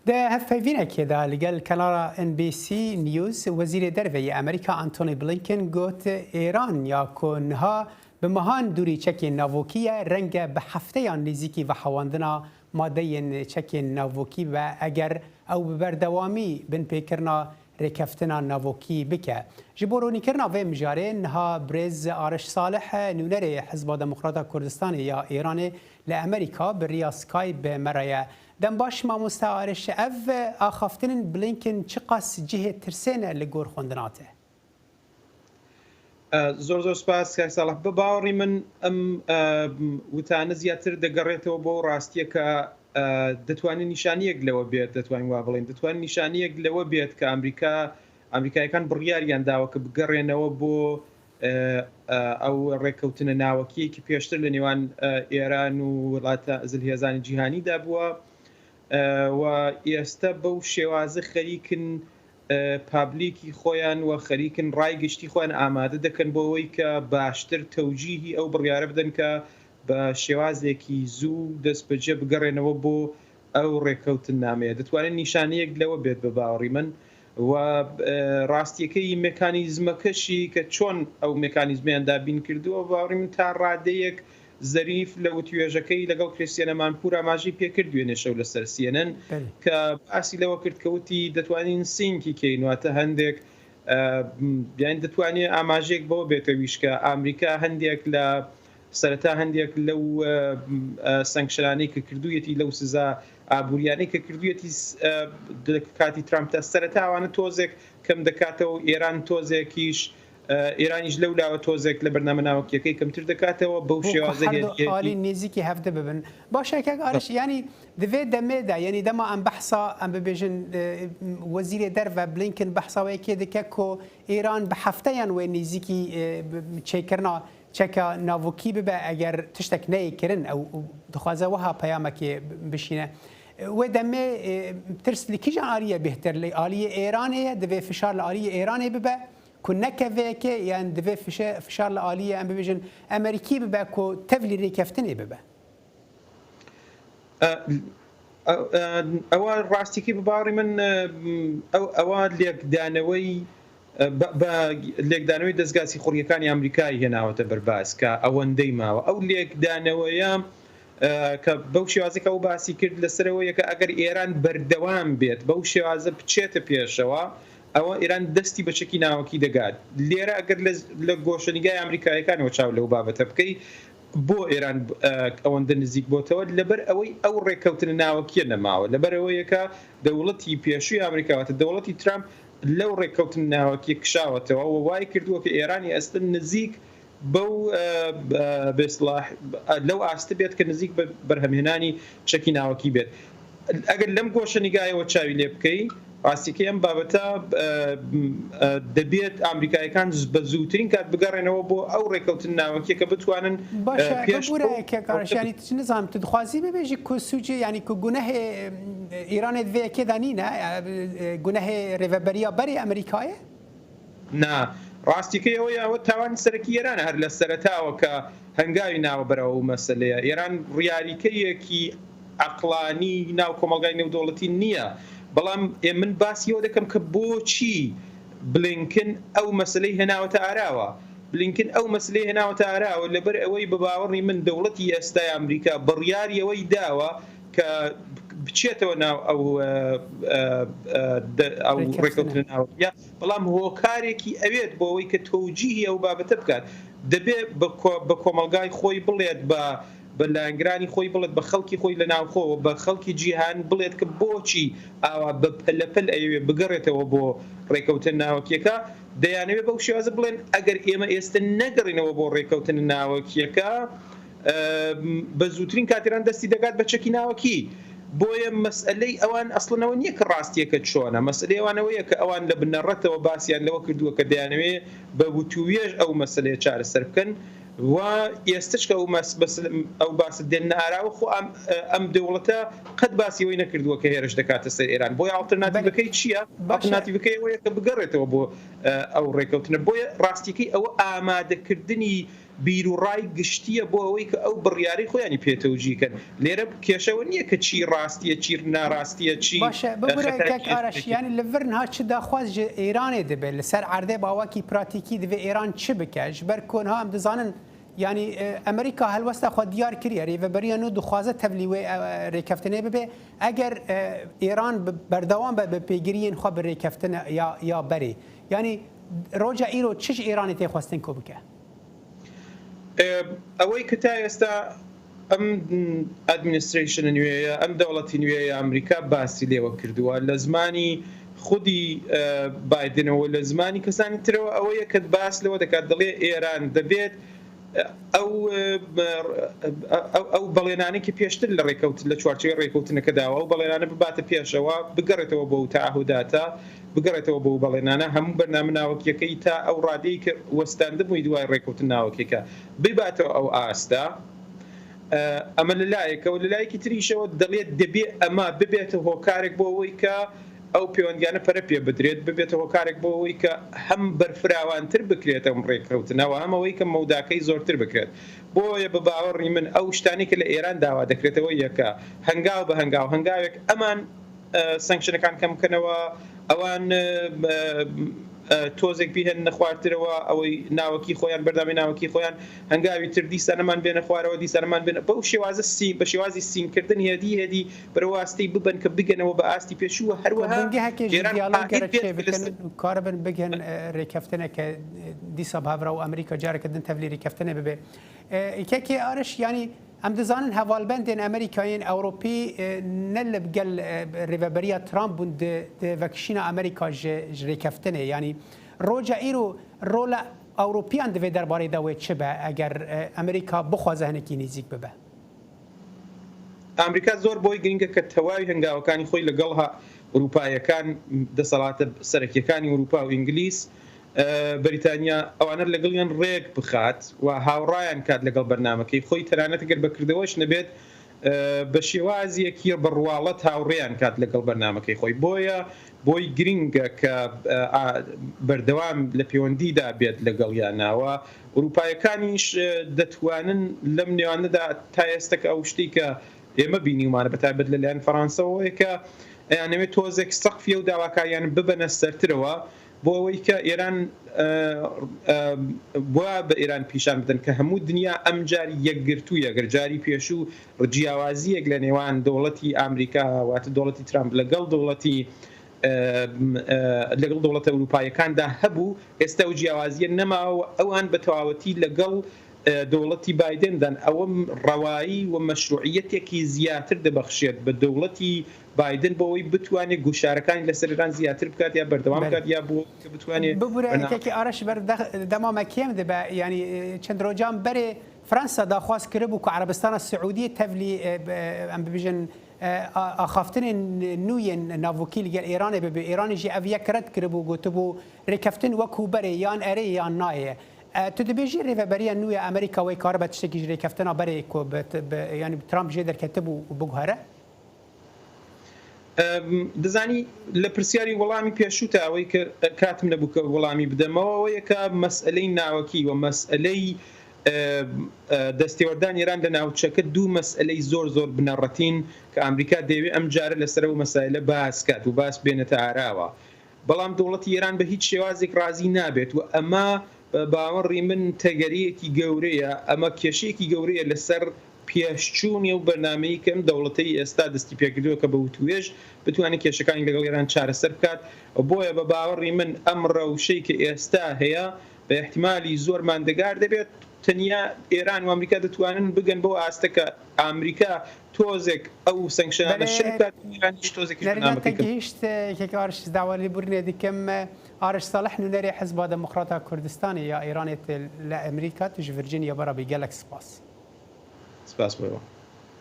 ده هفايفينكيدا لقال كنارا NBC نيوز وزير درفي أمريكا أنتوني بلينكن قوت إيران يكونها بمهان دوری چک ناووکی رنگ به هفته نزدیکی و حواندنا ماده چک ناووکی و اگر او بردوامی بن پیکرنا رکفتنا ناووکی بکه جبورونی کرنا و مجاره نها برز آرش صالح نونر حزب دموکرات کردستان یا ایران لامریکا بریا سکایپ مرایه دم باش ما مستعارش اف آخافتن بلینکن چقاس جهه ترسینه لگور خوندناته زۆر سپاس کاک ساڵح بە باوەڕی من ئەم وتانە زیاتر دەگەڕێتەوە بۆ ڕاستیە کە دەتوانین نیشانیەک لەوە بێت دەتوانین وا بڵین دەتوانین نیشانیەک لەوە بێت کە ئەمریکایەکان بڕیاریان داوە کە بگەڕێنەوە بۆ ئەو ڕێککەوتنە ناوەکیەکی پێشتر لە نێوان ئێران و وڵاتە زلهێزانی جیهانیدا بووە و ئێستا بەو شێوازە خەریکن پابلیکی خۆیان و خەریکن ڕایگەشتی خۆیان ئامادە دەکەن بۆەوەی کە باشتر تەوجیهی ئەو بڕیارە بدەن کە بە شێوازێکی زوو دەست بەجێ بگەڕێنەوە بۆ ئەو ڕێککەوتن نامەیە دەتوانێت نیشانەیەک لەوە بێت بە باوەڕی من و ڕاستیەکەی مێکانیزمەکەشی کە چۆن ئەو مێکانیزمیان دابین کردووە باوەڕی من تا ڕادەیەک زەریف لە وتوێژەکەی لەگەڵ کریستیانە مانپور ئاماژەی پێکردوێنێ شەو لەسەر CNN کە باسی لەوە کرد کەوتی دەتوانین سینکی کەینواتە هەندێک بیان دەتوانێت ئاماژێک بەوە بێتەویش کە ئامریکا هەندێک لە سەرەتا هەندێک لەو سەنگشەرانەی کە کردوویەتی لەو سزا ئابوووریانەی کە کردوویەتی کاتی ترامپتا سەرەتاوانە تۆزێک کەم دەکاتەوە ئێران تۆزێکیش ئێرانیش لەو لاوە تۆزێک لە بەرنامە ناوەکیەکەی کەمتر دەکاتەوە بەو شێوازەی نێزیکی هەفتە ببن باشێکێک ئارش ینی دەوێت دەمێدا یعنی دەما ئەم بەحسا ئەم ببێژن وەزیرێ دەرڤە بلینکن بەحساوەیەکێ دەکە کۆ ئێران بە هەفتەیان وێ نێزیکی چێکردنا چەکە ناوکی ببە ئەگەر تشتێک نەیەکردن ئەو دخوازە وەها پەیامەکێ بشینە وێ دەمێ ترس لە کیژان ئاریە بهتر لە ئالیە ئێرانەیە دەوێ فشار لە ئالیە ئێرانێ ببە كنكفيك يعني دفع فشار الآلية أم بيجن أمريكي بباكو تفلي ريكفتني ببا أول راستيكي بباري من أول ليك دانوي ليك دانوي دزقاسي خوريكاني أمريكاي هنا وتبرباس كأون ديما أو ليك دانوي كبوشي وازك أو باسي كرد لسروية كأجر إيران بردوام بيت بوشي وازب تشيت بيشوا ئەوە ئێران دەستی بە چەکی ناوەکی دەگات لێرە ئەگەر لە گۆشەنیگای ئەمریکایەکانەوە چاو لەو بابەتە بکەی بۆ ئێران ئەوەندە نزیک بۆتەوە لەبەر ئەوەی ئەو ڕێککەوتن ناوەکیە نەماوە لەبەر ئەوەیەکە دەوڵەتی پێشووی ئەمریکاوەتە دەوڵەتی ترامپ لەو ڕێککەوتن ناوەکی کشاوەتەوە و وای کردووە کە ئێرانی ئەستن نزیک بەو بێسڵاح لەو ئاستە بێت کە نزیک بە بەرهەمهێنانی چەکی ناوەکی بێت ئەگەر لەم گۆشەنیگایەوە چاوی لێ بکەی ڕاستیکە ئەم بابەتە دەبێت ئەمریکایەکان بە زووترین کات بگەڕێنەوە بۆ ئەو ڕێککەوتن ناوەکیە کە بتوانن پێشکارشانی نظام تدخوازی ببێژی کوسوجی ینی کو گونەه ئیرانێت vێکێدا نینە گونەه ڕێڤەبەریە بەری ئەمریکایە نا ڕاستیکەی ئەوە تاوانی سەرەکی ئێرانە هەر لە سەرەتاوە کە هەنگاوی ناوە بەرەوە مەسەلەیە ئێران ڕیاریکەیەکی عەقڵانی ناو کۆمەلگای نێودەوڵەتی نییە بەڵام من باسیەوە دەکەم کە بۆچی بلینکن ئەو مەسلەی هێناوەتە ئاراوە بلینکن ئەو مەسلەی هێناوەتە ئاراوە لەبەر ئەوەی بە باوەڕی من دەوڵەتی ئێستای ئەمریکا بڕیاریەوەی داوە کە بچێتەوە ناو ئەو ڕێککەوتن ناوەکیە بەڵام هۆکارێکی ئەوێت بۆ ئەوەی کە تۆجیهی ئەو بابەتە بکات دەبێت بە کۆمەلگای خۆی بڵێت بە لایەنگرانی خۆی بڵێت بە خەڵکی خۆی لە ناوخۆوە بە خەڵکی جیهان بڵێت کە بۆچی ئاوا بە پەلەپەل ئەوێ بگەڕێتەوە بۆ ڕێککەوتن ناوەکیەکە دەیانەوێت بەو شێوازە بڵێن ئەگەر ئێمە ئێستا نەگەڕینەوە بۆ ڕێککەوتن ناوەکیەکە بە زووترین کاتێران دەستی دەگات بە چەکی ناوەکی بۆیە مەسئلەی ئەوان ئەسڵنەوە نییە کە ڕاستیەکە چۆنە مەسئلەی ئەوانەوەیە کە ئەوان لە بنەڕەتەوە باسییان لەوە کردووە کە دەیانەوێت بە وتوێژ ئەو مەسئلەیە چارەسەر بکەن و ئێستش کە ئەو باس دێنە ئاراوە خۆ ئەم دەوڵەتە قەت باسیەوەی نەکردووە کە هێرش دەکاتە سەر ئێران بۆی ئالتەرناتیڤەکەی چییە؟ ئالتەرناتیڤەکەی ئەوەیە کە بگەڕێتەوە بۆ ئەو ڕێککەوتنە بۆیە ڕاستیەکەی ئەوە ئامادەکردنی بیر و ڕای گشتیە بۆ ئەوەی کە ئەو بڕیاری خۆیانی پێتەوجیکەن لێرە کێشەوە نییە کە چی ڕاستیە چی ناڕاستیە چی باشە ببورە ئارەشیانی لە ڤرنها چ داخواز ئێرانێ دەبێت لەسەر عردێ باواکی پراتیکی دەبێت ئێران چ بکەش بەر کۆنها ئەم دەزانن يعني امريكا هەلوەستا خۆ دیار کردیە ڕێڤەبەریە نو دخوازە تەبلیوێ ڕێکەفتنێ ببێ ئەگەر ئێران بەردەوام بە پێگیریین خۆ بە ڕێکەفتنە یا بەرێ یعنی ڕۆژە ئیرۆ چش ئێرانی تێخواستن کۆ بکە ئەوەی کە تا ئێستا ئەم ئەدمینستریشنە نوێیە ئەم دەوڵەتی نوێیە ئەمریکا باسی لێوە کردووە لە زمانی خودی بایدنەوە لە زمانی کەسانی ترەوە ئەوەیە کە باس لەوە دەکات دەڵێ ئێران دەبێت ئەو بەڵێنانێکی پێشتر لە ڕێکەوت لە چوارچێ ڕێکەوتنەکە داوە و بەڵێنانە بباتە پێشەوە بگەڕێتەوە بۆ تاهوداتە بگەڕێتەوە بۆ بەڵێنانە هەموو بەرنامە ناوەکیەکەی تا ئەو ڕادەی کە وەستاندبووی دوای ڕێکەوتن ناوەکێکە بباتەوە ئەو ئاستا ئەمە لەلایەکەوە لەلایەکی تریشەوە دەڵێت دەبێت ئەمە ببێتە هۆکارێک بۆ ئەوەی کە ئەو پەیوەندیانە پەرە پێ بدرێت ببێتە هۆکارێک بۆ ئەوەی کە هەم بەرفراوانتر بکرێت ئەم ڕێککەوتنەوە هەمەوەی کە مەوداکەی زۆرتر بکرێت بۆیە بە باوەڕی من ئەو شتانی کە لە ئێران داوا دەکرێتەوە یەکە هەنگاو بە هەنگاو هەنگاوێک ئەمان سانکشنەکان کەم بکەنەوە ئەوان تۆزێک بیهێن نەخواردترەوە ئەوەی ناوەکی خۆیان بەردامی ناوەکی خۆیان هەنگاوی تر دیسانەمان بێنە خوارەوە دیسانەمان بێنە بەو شێوازە بە شێوازی سینکردن هێدی بەرەواستی ببن کە بگەنەوە بە ئاستی پێشووە هەروەها کاربن بگەن ڕێکەفتنە کە دیسە هاورا و ئەمریکا جارەکەدن تەبلی ڕێکەفتنە ببێ یەکێکی ئارش ینی ئەم دەزانن هەواڵبەندێن ئەمریکایین ئەوروپی نە لە بگەل ڕێڤەبەریە ترامپ بوون دڤەکشینە ئەمریکا ڕێکەفتنێ ینی ڕۆژە ئیر و ڕۆلە ئەوروپیان دەوێت دەربارەی داوێت چ بە ئەگەر ئەمریکا بخوازە هەنێکی نزیک ببە ئەمریکا زۆر بۆی گرنگە کە تەواوی هەنگاوەکانی خۆی لەگەڵها ئەوروپایەکان دەسەڵاتە سەرەکیەکانی ئەوروپا و ئینگلیس بریتانیا ئەوانە لەگەڵیان ڕێک بخات و هاوڕایان کات لەگەڵ بەرنامەکەی خۆی تەرانەت گەر بەکردەوەش نەبێت بە شێوازیەکی بڕواڵەت هاوڕێیان کات لەگەڵ بەرنامەکەی خۆی بۆی گرنگە کە بەردەوام لە پەیوەندیدا بێت لەگەڵیانناوە ئەوروپایەکانیش دەتوانن لەم نێوانەدا تا ئێستاکە ئەو شتی کە ئێمە بینیمانە بەتایبەت لەلایەن فەڕەنسەوەیە کە ئەیانەوێت تۆزێک سەقفیە و داواکاریان ببەنە سەرترەوە بۆ ئەوەی کە ئێران بووە بە ئێران پیشان بدەن کە هەموو دنیا ئەم جاری یەکگرتوویە گەرجاری پێشوو ڕجیاوازیەک لە نێوان دەوڵەتی ئامریکا واتە دەوڵەتی ترامپ لەگەڵ دەوڵەتە ئەوروپایەکاندا هەبوو ئێستا و جیاوازیە نەماوە ئەوان بە تەواوەتی لەگەڵ دەوڵەتی بایدندان ئەوە ڕەوایی و مەشروعیەتێکی زیاتر دەبەخشێت بە دەوڵەتی بایدن بۆەوەی بتوانێت گوشارەکانی لەسەر ئێران زیاتر بکات یا بەردەوام بکات یا بۆ کە بتوانێت ببورەکێکی ئارەش دەمامە کێم دەبە ینی چەند ڕۆژان بەرێ فرانسا داخواست کرد بوو کە عەرەبستانە سعودی تەڤلی ئەم ببیژن ئاخافتنên nûyên navokî li gel Îranê bibe Îranê jî ev yek red kiribû gotibû rêkeftin wekû berê yan erê yan nayê tu dibêjî rêveberiya nû ya Amerîka wê karibe tiştekî ji rêkeftina berê ku yanî Trump jê derketibû biguhere دەزانی لە پرسیاری وەڵامی پێشووتە ئەوەی کە کاتم نەبوو کە وەڵامی بدەمەوە ئەوەیە کە مەسئلەی ناوەکی و مەسئلەی دەستێوەردان ئێران لە ناوچەکە دوو مەسئلەی زۆر بنەڕەتین کە ئەمریکا دەیەوێت ئەم جارە لەسەر و مەسائلە باسکات و باس بێنێتە ئاراوە بەڵام دەوڵەتی ئێران بە هیچ شێوازێک ڕازی نابێت و ئەمە باوەڕی من تەگەریەکی گەورەیە ئەمە کێشەیەکی گەورەیە لەسەر پێشچوونی و بەرنامەی کەم دەوڵەتەی ئێستا دەستی پێکردووە کە بە وتوێژ بتوانێت کێشەکانی لەگەڵ ئێران چارەسەر بکات بۆیە بە باوەڕی من ئەم ڕەوشەی کە ئێستا هەیە بە احتیمالی زۆر ماندەگار دەبێت تەنیا ئێران و ئەمریکا دەتوانن بگەن بۆ ئاستەکە ئەمریکا تۆزێک ئەو سەنکشنانە شرکات ئیرانیش تۆزێکی نامەکەی ئارش داوای بورنێ دیکەم ئارش ساڵح نونەرێ حزبا دەموکراتا کوردستانی یا ئێرانێت لە ئەمریکا توش ڤرجینیا بەرە بگەلێک سپاس سپاس بۆ